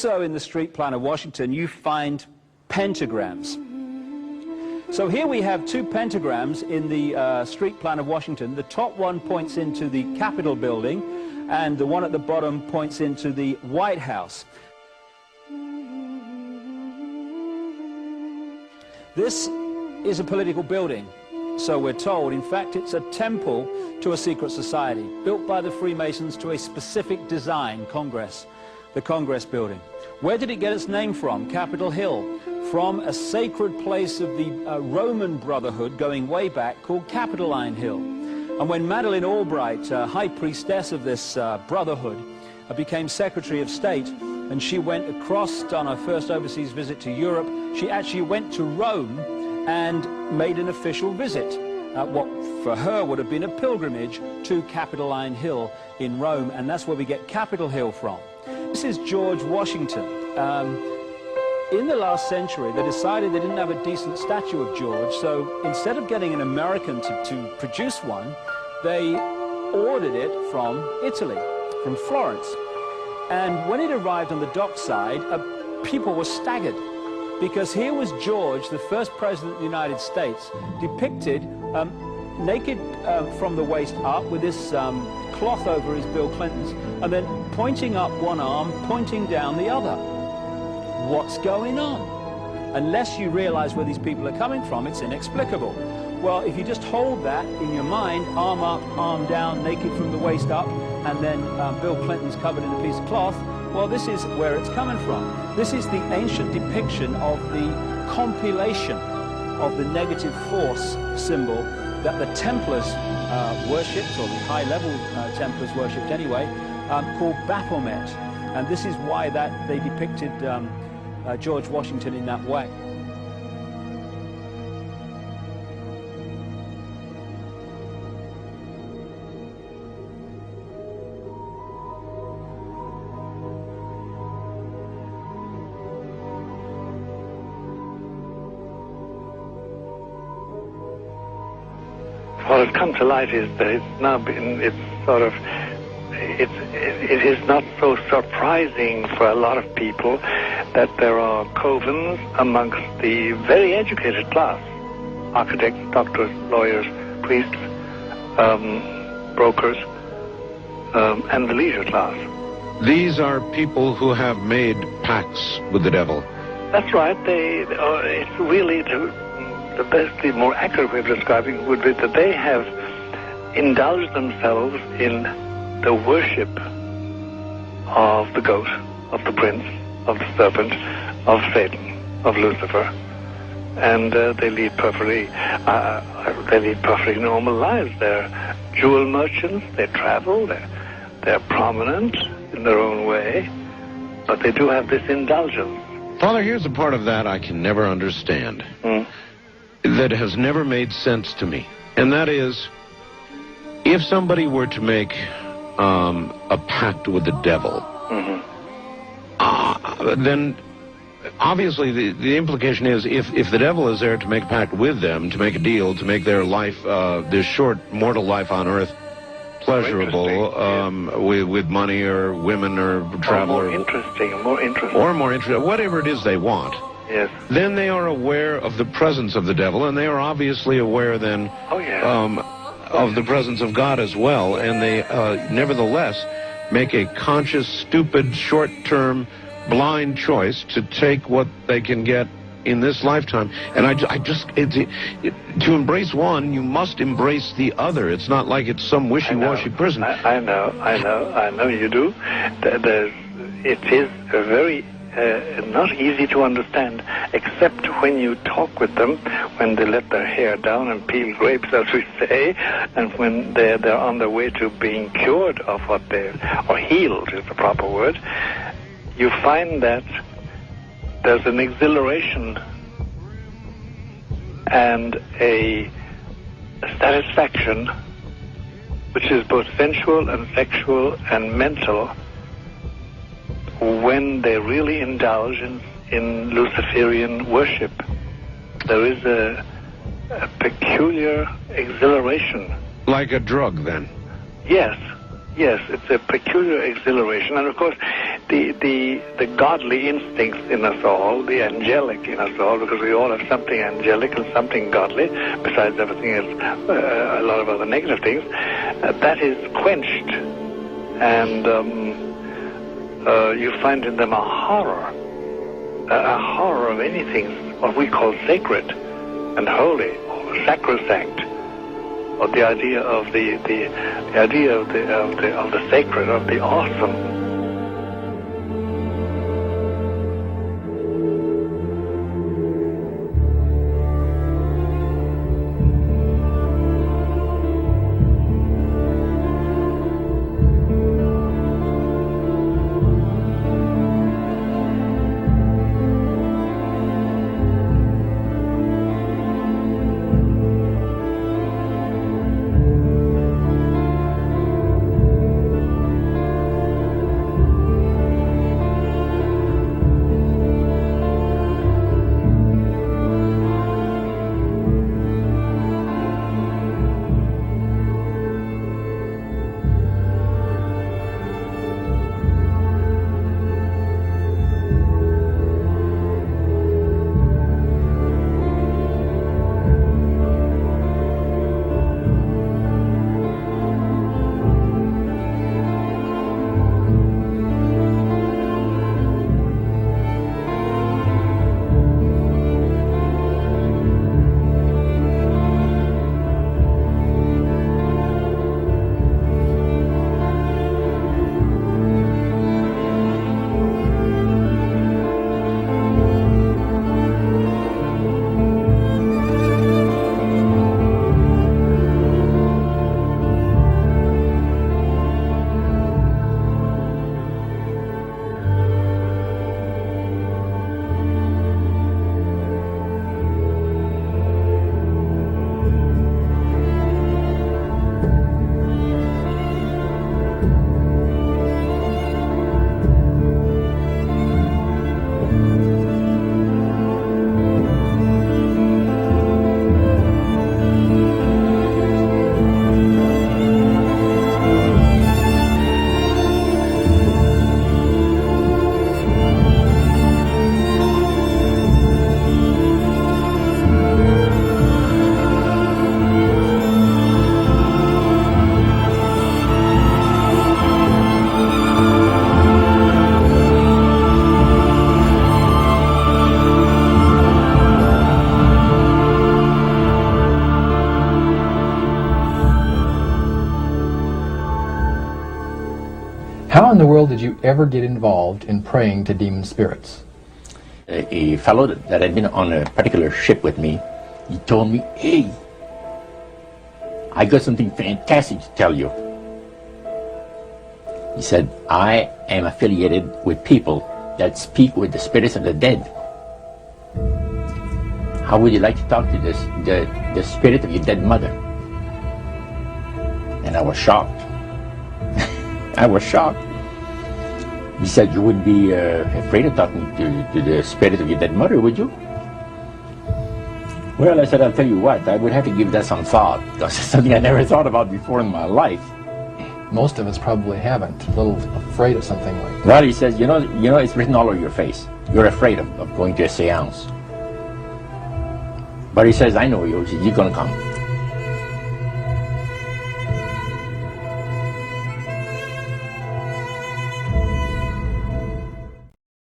Also in the street plan of Washington, you find pentagrams. So here we have two pentagrams in the street plan of Washington. The top one points into the Capitol building, and the one at the bottom points into the White House. This is a political building, so we're told. In fact, it's a temple to a secret society, built by the Freemasons to a specific design, Congress, the Congress building. Where did it get its name from? Capitol Hill. From a sacred place of the Roman Brotherhood going way back called Capitoline Hill. And when Madeleine Albright, high priestess of this brotherhood, became Secretary of State, and she went across on her first overseas visit to Europe, she actually went to Rome and made an official visit, what for her would have been a pilgrimage to Capitoline Hill in Rome, and that's where we get Capitol Hill from. This is George Washington. In the last century, they decided they didn't have a decent statue of George, so instead of getting an American to produce one, they ordered it from Italy, from Florence. And when it arrived on the dockside, people were staggered, because here was George, the first president of the United States, depicted naked from the waist up with this cloth over his Bill Clinton's, and then pointing up one arm, pointing down the other. What's going on? Unless you realize where these people are coming from, it's inexplicable. Well, if you just hold that in your mind, arm up, arm down, naked from the waist up, and then Bill Clinton's covered in a piece of cloth, well, this is where it's coming from. This is the ancient depiction of the compilation of the negative force symbol that the Templars worshipped, or the high-level Templars worshipped anyway, called Baphomet. And this is why that they depicted George Washington in that way. What has come to light is that it's now been, it is not so surprising for a lot of people that there are covens amongst the very educated class, architects, doctors, lawyers, priests, brokers, and the leisure class. These are people who have made pacts with the devil. That's right. It's really the best, the more accurate way of describing it would be that they have indulged themselves in the worship of the goat, of the prince, of the serpent, of Satan, of Lucifer, and they lead perfectly normal lives. They're jewel merchants. They travel. They're prominent in their own way, but they do have this indulgence. Father, here's a part of that I can never understand, that has never made sense to me, and that is, if somebody were to make a pact with the devil, then obviously the implication is if the devil is there to make a pact with them, to make a deal, to make their life, this short mortal life on earth, pleasurable, with money or women or travel, or more interesting, whatever it is they want. Yes. Then they are aware of the presence of the devil, and they are obviously aware then of the presence of God as well, and they nevertheless make a conscious, stupid, short-term, blind choice to take what they can get in this lifetime. And to embrace one, you must embrace the other. It's not like it's some wishy-washy person. I know you do. It is a very not easy to understand, except when you talk with them, when they let their hair down and peel grapes, as we say, and when they're on their way to being cured of what or healed is the proper word. You find that there's an exhilaration and a satisfaction which is both sensual and sexual and mental when they really indulge in Luciferian worship. There is a peculiar exhilaration. Like a drug, then? Yes, it's a peculiar exhilaration. And of course, the godly instincts in us all, the angelic in us all, because we all have something angelic and something godly, besides everything else, a lot of other negative things, that is quenched. And you find in them a horror of anything, what we call sacred and holy, or sacrosanct, or the idea of the idea of the sacred, of the awesome. How in the world did you ever get involved in praying to demon spirits? A fellow that had been on a particular ship with me, he told me, "Hey, I got something fantastic to tell you." He said, "I am affiliated with people that speak with the spirits of the dead. How would you like to talk to the spirit of your dead mother?" And I was shocked. I was shocked. He said, "You wouldn't be afraid of talking to the spirit of your dead mother, would you?" Well, I said, "I'll tell you what, I would have to give that some thought, because it's something I never thought about before in my life." Most of us probably haven't. A little afraid of something like that. Well, he says, you know, it's written all over your face. You're afraid of going to a seance. But he says, "I know you. He says, you're going to come."